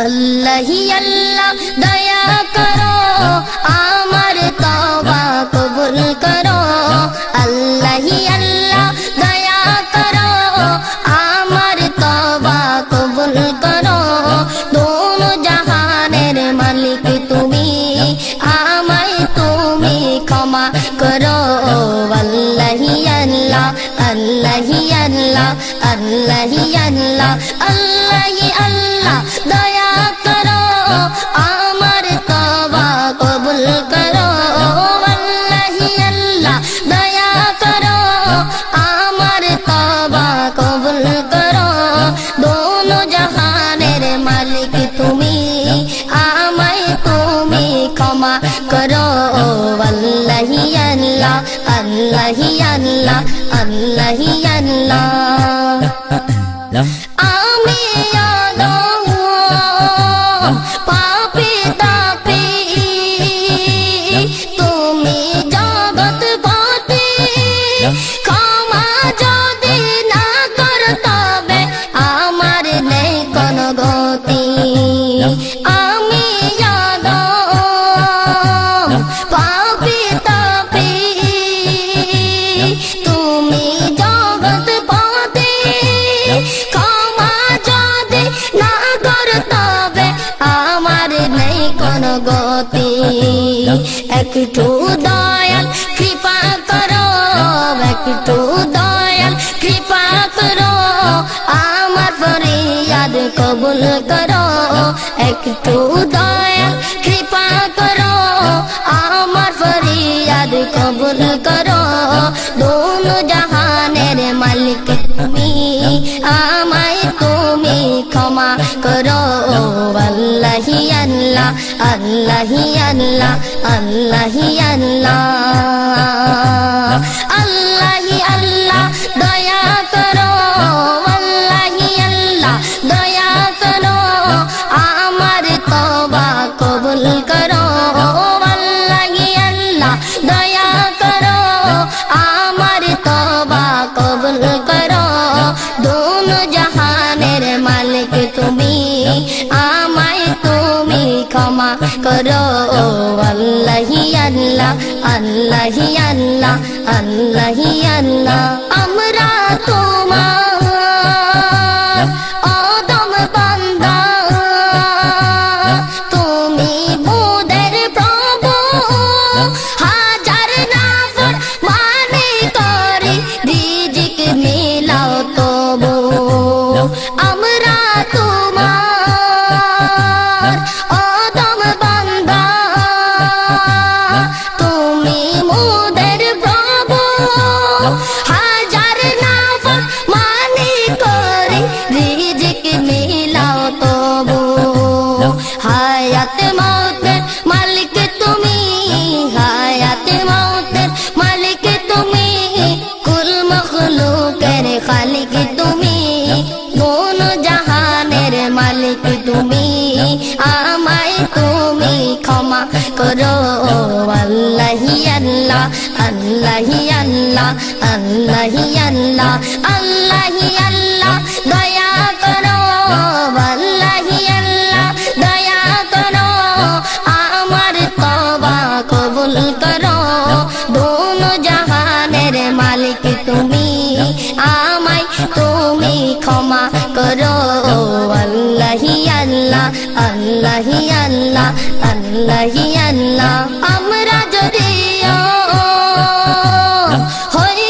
अल्लाह ही अल्लाह दया करो आमर तौबा कबूल करो। अल्लाह ही अल्लाह दया करो आमर तौबा कबूल करो। दोनों जहानेर मालिक तुमी आमाय तुमी क्षमा करो। अल्लाह ही अल्लाह अल्लाह ही अल्लाह अल्लाह ही अल्लाह अल्लाह ही अल्लाह दया करो आमर तौबा कबूल करो। अल्लाह ही अल्लाह दया करो आमर तौबा कबूल करो। दोनों जहानेर मालिक तुमी आमाय तुमी क्षमा करो। अल्लाह ही अल्लाह अल्लाह ही अल्लाह अल्लाह ही अल्लाह। आमी पापी तापी तुमी जगत पति क्षमा जदि ना कर तबे आमार नेই कोनो गति। आमी पापी तापी तुमी जगत पति क्षमा जदि ना कर तबे आमार नेই कोनो गति। एकटू दयाल कृपा करो एकटू दयाल कृपा करो आमार फरियाद कबूल करो। एकटू दयाल कृपा करो आमार फरियाद कबूल करो। दोनों जहानेर मालिक तुमी आमाय तुमी क्षमा करो। अल्लाह ही अल्लाह अल्लाह ही अल्लाह अल्लाह ही अल्लाह। अल्लाह ही अल्लाह दया करो अल्लाह ही अल्लाह दया करो आमार तौबा कबूल करो। अल्लाह ही अल्लाह दया करो आमार तौबा कबूल करो। दोनों जहानेर मालिक तुमी आमाय तुमी क्षमा करो। अल्लाह ही अल्लाह अल्लाह ही अल्लाह अल्लाह ही अल्लाह। আমরা তোমার আদম বান্দা তুমি মোদের প্রভু। হাজার নাফর মানে করে রিজিক মিলাও তবু। আমরা তোমার আদম বান্দা তুমি মোদের প্রভু। হাজার নাফর মানে করে রিজিক মিলাও তবু। হায়াত মৌতের মালিক তুমি হায়াত মৌতের মালিক তুমি কুল মখলুকের খালিক তুমি। दोनों जहानेर मालिक तुमी आमाय तुमी क्षमा करो। अल्लाह ही अल्लाह अल्लाह ही अल्लाह अल्लाह ही अल्लाह अल्लाह ही अल्लाह दया करो। अल्लाह ही अल्लाह दया करो आमार तौबा कबूल करो। दोनों जहानेर मालिक तुमी आमाय तुमी क्षमा करो। अल्लाह ही अल्लाह अल्लाह ही अल्लाह अल्लाह ही अल्लाह। আমরা যদিও হই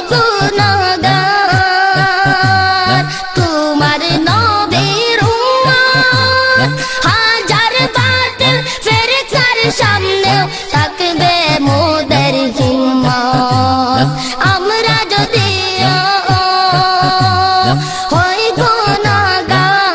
গুনাহগার তোমার নবীর উম্মত। হাজার বাতিল ফেরেশতার সামনেও থাকবে মোদের হিম্মত। আমরা যদিও হই গুনাহগার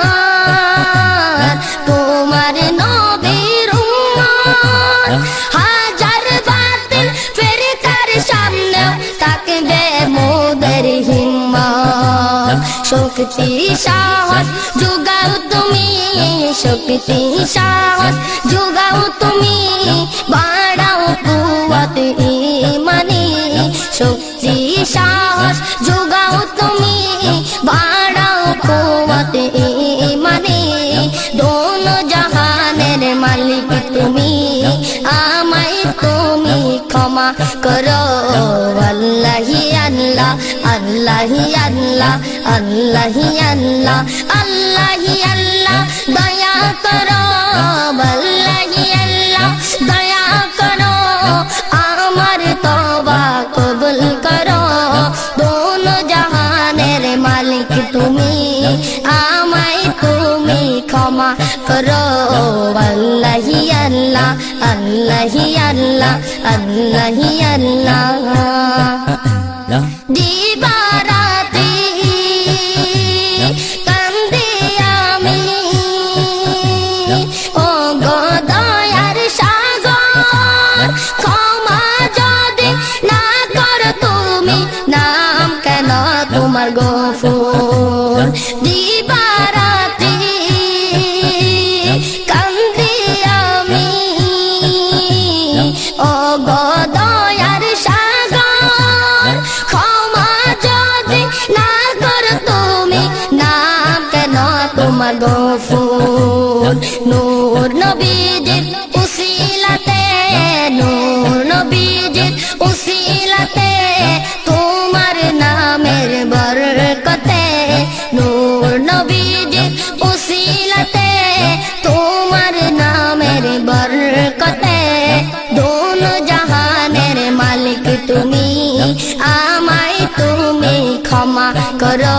তোমার নবীর উম্মত। হাজার বাতিল ফেরেশতার সামনেও থাকবে মোদের হিম্মত। শক্তি সাহস যোগাও তুমি শক্তি সাহস যোগাও তুমি বাড়াও কুওয়াত ঈমানি। শক্তি সাহস যোগাও তুমি বাড়াও কুওয়াত ঈমানি। दोनों जहां ক্ষমা করো আল্লাহি আল্লাহ আল্লাহি আল্লাহ আল্লাহি আল্লাহ আল্লাহি আল্লাহ দয়া করো আল্লাহি আল্লাহ দয়া করো আমার তওবা কবুল করো দোনো জাহানের মালিক তুমি আমায় তুমি ক্ষমা করো আল্লাহি আল্লাহ আল্লাহি আল্লাহ আল্লাহি আল্লাহ দিবারাতি কান্দি আমি ও গো দয়ার সাগর ক্ষমা যদি না করো তুমি নাম কেন তোমার গফুর দিবারাতি কান্দি আমি ও গো দয়ার সাগর ক্ষমা যদি না করো তুমি নাম কেন তোমার গফুর নূর নবীজির উসিলাতে নূর নবীজির উসিলাতে তোমার নামের বরকতে নূর নবীজির উসিলাতে তোমার নামের বরকতে দোনো জাহানের মালিক তুমি আমায় তুমি ক্ষমা করো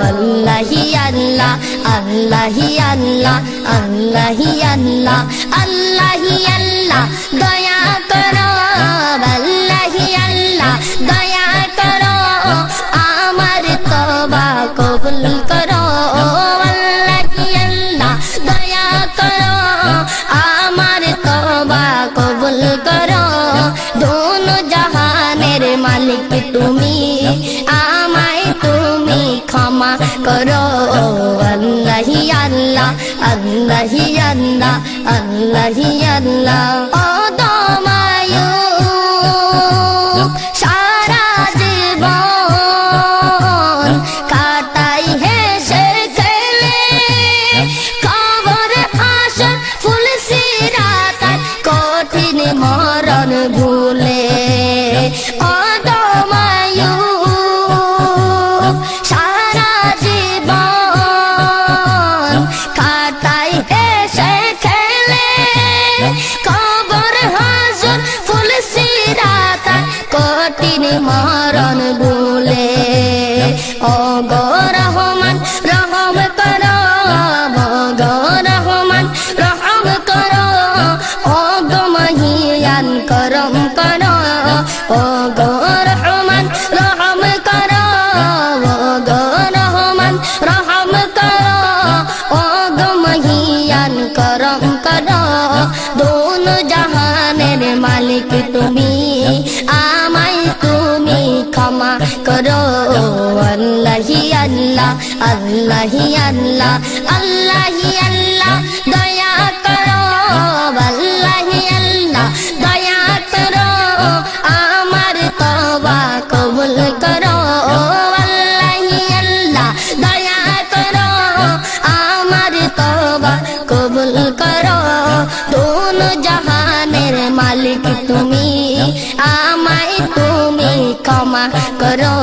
আল্লাহি আল্লাহ আল্লাহি আল্লাহ আল্লাহি আল্লাহ আল্লাহি আল্লাহ দয়া করো আল্লাহি আল্লাহ দয়া করো আমার তওবা কবুল করো আল্লাহি আল্লাহ দয়া করো আমার তওবা কবুল করো দোনো জাহানের মালিক তুমি আমায় তুমি ক্ষমা করো আল্লাহি আল্লাহ আল্লাহি আল্লাহ আল্লাহি আল্লাহ ও দমায়ু সারা জীবন কাটাই হেসে খেলে কবর হাসর ফুল সিরাত কঠিন মরণ ভুলে ও দমায়ু সারা জীবন কাটাই হেসে খেলে কবর হাসর ফুল সিরাত কঠিন মরণ ভুলে ও গো রহমান রহম করো ও গো রহমান রহম করো ও গো মহিয়ান করম করো ও গো রহমান রহম করো ও গো রহমান রহম করো ও গো মহিয়ান করম করো দোনো জাহানের মালিক তুমি আমায় তুমি ক্ষমা করো আল্লাহি আল্লাহ আল্লাহি আল্লাহ আল্লাহি আল্লাহ দয়া করো আল্লাহি আল্লাহ দয়া করো আমার তওবা কবুল করো আল্লাহি আল্লাহ দয়া করো আমার তওবা কবুল করো দোনো জাহানের মালিক তুমি আমায় তুমি ক্ষমা করো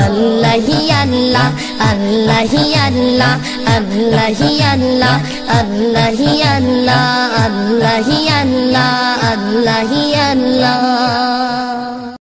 আল্লাহি আল্লাহ আল্লাহি আল্লাহ আল্লাহি আল্লাহ আল্লাহি আল্লাহ আল্লাহি আল্লাহ আল্লাহি আল্লাহ